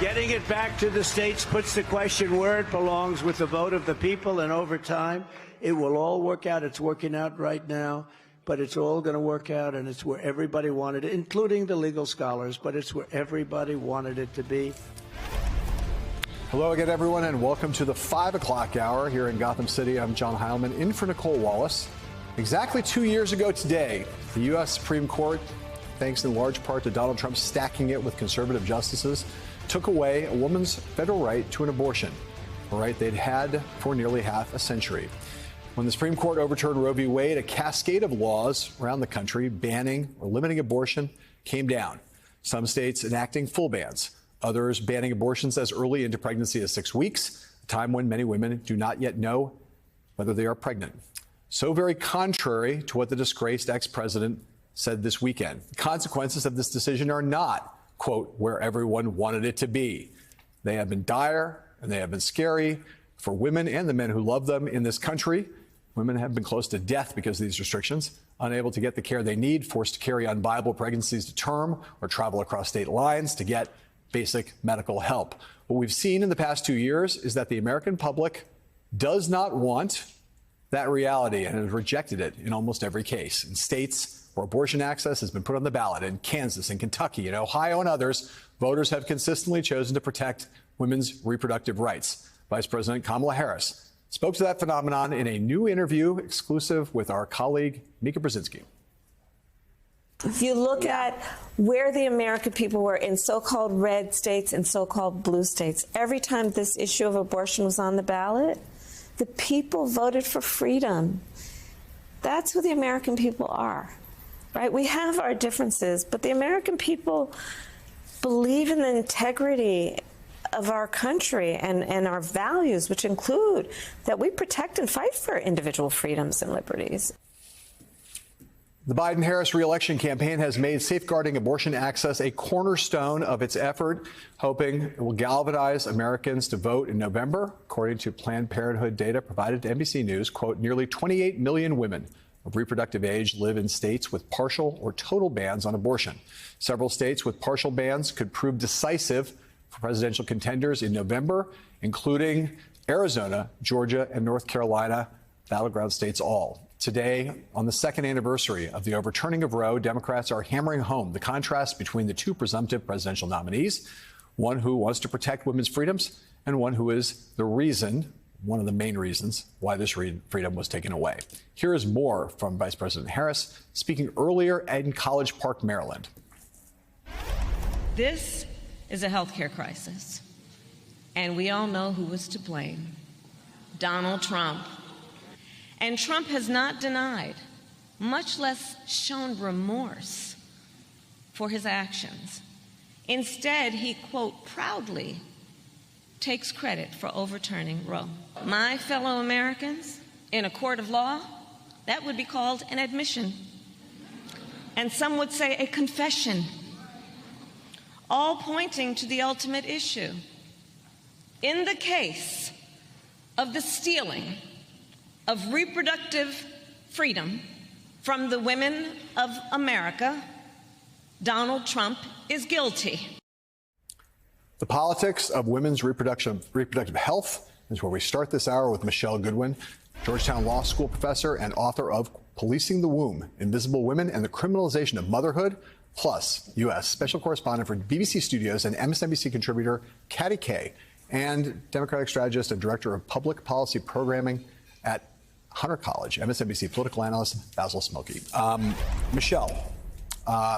Getting it back to the states puts the question where it belongs, with the vote of the people, and over time, it will all work out. It's working out right now, but it's all going to work out, and it's where everybody wanted it, including the legal scholars, but it's where everybody wanted it to be. Hello again, everyone, and welcome to the 5 o'clock hour here in Gotham City. I'm John Heilman, in for Nicole Wallace. Exactly 2 years ago today, the U.S. Supreme Court, thanks in large part to Donald Trump stacking it with conservative justices, took away a woman's federal right to an abortion, a right they'd had for nearly half a century. When the Supreme Court overturned Roe v. Wade, a cascade of laws around the country banning or limiting abortion came down. Some states enacting full bans, others banning abortions as early into pregnancy as 6 weeks, a time when many women do not yet know whether they are pregnant. So very contrary to what the disgraced ex-president said this weekend. The consequences of this decision are not, quote, where everyone wanted it to be. They have been dire and they have been scary for women and the men who love them in this country. Women have been close to death because of these restrictions, unable to get the care they need, forced to carry unviable pregnancies to term or travel across state lines to get basic medical help. What we've seen in the past 2 years is that the American public does not want that reality and has rejected it in almost every case. In states where abortion access has been put on the ballot, in Kansas and Kentucky and Ohio and others, voters have consistently chosen to protect women's reproductive rights. Vice President Kamala Harris spoke to that phenomenon in a new interview exclusive with our colleague Mika Brzezinski. If you look at where the American people were in so-called red states and so-called blue states, every time this issue of abortion was on the ballot, the people voted for freedom. That's who the American people are, right? We have our differences, but the American people believe in the integrity of our country and our values, which include that we protect and fight for individual freedoms and liberties. The Biden-Harris re-election campaign has made safeguarding abortion access a cornerstone of its effort, hoping it will galvanize Americans to vote in November. According to Planned Parenthood data provided to NBC News, quote, nearly 28 million women of reproductive age live in states with partial or total bans on abortion. Several states with partial bans could prove decisive for presidential contenders in November, including Arizona, Georgia, and North Carolina, battleground states all. Today, on the second anniversary of the overturning of Roe, Democrats are hammering home the contrast between the two presumptive presidential nominees, one who wants to protect women's freedoms and one who is the reason, one of the main reasons, why this freedom was taken away. Here is more from Vice President Harris speaking earlier in College Park, Maryland. This is a health care crisis, and we all know who was to blame: Donald Trump. And Trump has not denied, much less shown remorse for his actions. Instead, he, quote, proudly takes credit for overturning Roe. My fellow Americans, in a court of law, that would be called an admission. And some would say a confession, all pointing to the ultimate issue. In the case of the stealing of reproductive freedom from the women of America, Donald Trump is guilty. The politics of women's reproductive health is where we start this hour with Michelle Goodwin, Georgetown Law School professor and author of Policing the Womb: Invisible Women and the Criminalization of Motherhood, plus U.S. special correspondent for BBC Studios and MSNBC contributor Katty Kay, and Democratic strategist and director of public policy programming at Hunter College, MSNBC political analyst Basil Smokey. Michelle,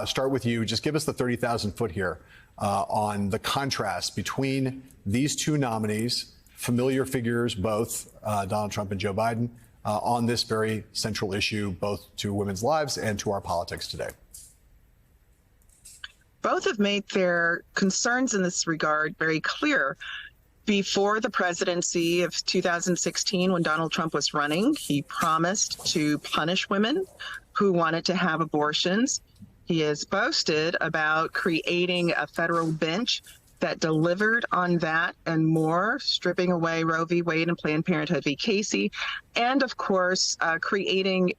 start with you. Just give us the 30,000 foot here on the contrast between these two nominees, familiar figures, both Donald Trump and Joe Biden, on this very central issue, both to women's lives and to our politics today. Both have made their concerns in this regard very clear. Before the presidency of 2016, when Donald Trump was running, he promised to punish women who wanted to have abortions. He has boasted about creating a federal bench that delivered on that and more, stripping away Roe v. Wade and Planned Parenthood v. Casey, and of course, creating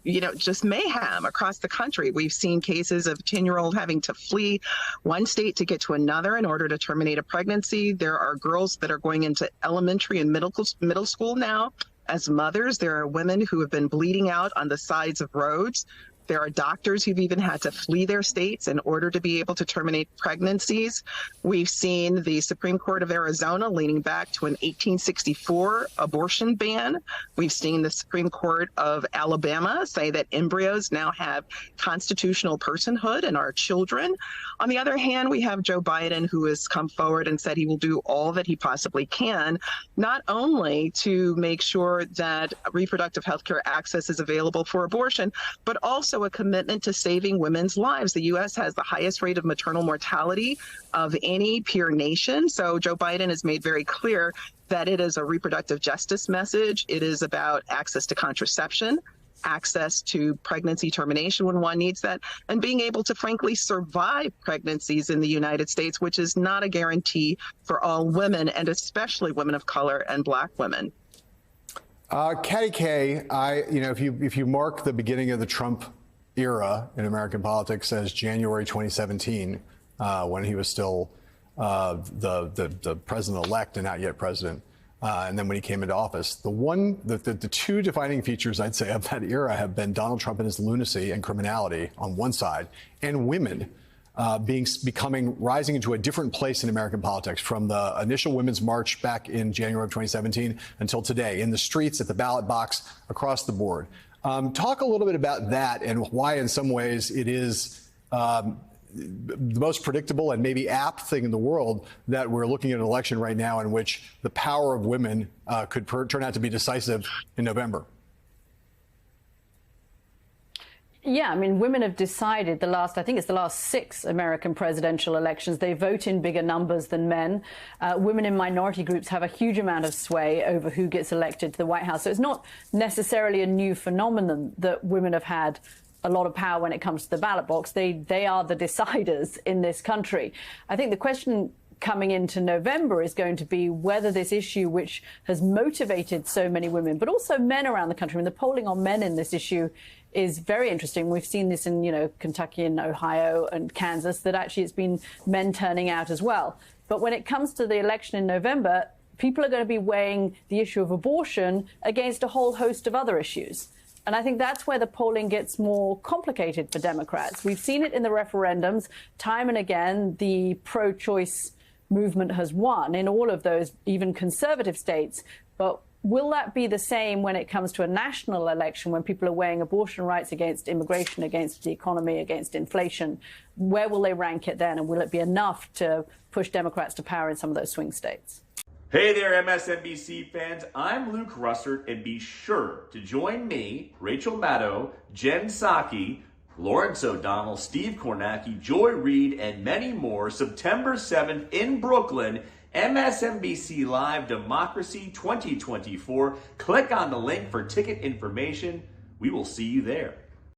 just mayhem across the country. We've seen cases of 10-year-old having to flee one state to get to another in order to terminate a pregnancy. There are girls that are going into elementary and middle school now as mothers. There are women who have been bleeding out on the sides of roads. There are doctors who've even had to flee their states in order to be able to terminate pregnancies. We've seen the Supreme Court of Arizona leaning back to an 1864 abortion ban. We've seen the Supreme Court of Alabama say that embryos now have constitutional personhood and are children. On the other hand, we have Joe Biden, who has come forward and said he will do all that he possibly can, not only to make sure that reproductive health care access is available for abortion, but also a commitment to saving women's lives. The U.S. has the highest rate of maternal mortality of any peer nation. So Joe Biden has made very clear that it is a reproductive justice message. It is about access to contraception, access to pregnancy termination when one needs that, and being able to frankly survive pregnancies in the United States, which is not a guarantee for all women, and especially women of color and Black women. Katty Kay, if you mark the beginning of the Trump era in American politics as January 2017, when he was still the president-elect and not yet president, and then when he came into office, the two defining features, I'd say, of that era have been Donald Trump and his lunacy and criminality on one side, and women rising into a different place in American politics, from the initial Women's March back in January of 2017 until today, in the streets, at the ballot box, across the board. Talk a little bit about that and why, in some ways, it is the most predictable and maybe apt thing in the world that we're looking at an election right now in which the power of women could turn out to be decisive in November. Yeah, I mean, women have decided I think it's the last 6 American presidential elections, they vote in bigger numbers than men. Women in minority groups have a huge amount of sway over who gets elected to the White House. So it's not necessarily a new phenomenon that women have had a lot of power when it comes to the ballot box. They are the deciders in this country. I think the question coming into November is going to be whether this issue, which has motivated so many women, but also men around the country, and the polling on men in this issue is very interesting. We've seen this in, Kentucky and Ohio and Kansas, that actually it's been men turning out as well. But when it comes to the election in November, people are going to be weighing the issue of abortion against a whole host of other issues. And I think that's where the polling gets more complicated for Democrats. We've seen it in the referendums. Time and again, the pro-choice movement has won in all of those, even conservative states. But will that be the same when it comes to a national election, when people are weighing abortion rights against immigration, against the economy, against inflation? Where will they rank it then? And will it be enough to push Democrats to power in some of those swing states? Hey there, MSNBC fans. I'm Luke Russert, and be sure to join me, Rachel Maddow, Jen Psaki, Lawrence O'Donnell, Steve Kornacki, Joy Reid, and many more September 7th in Brooklyn, MSNBC Live Democracy 2024. Click on the link for ticket information. We will see you there.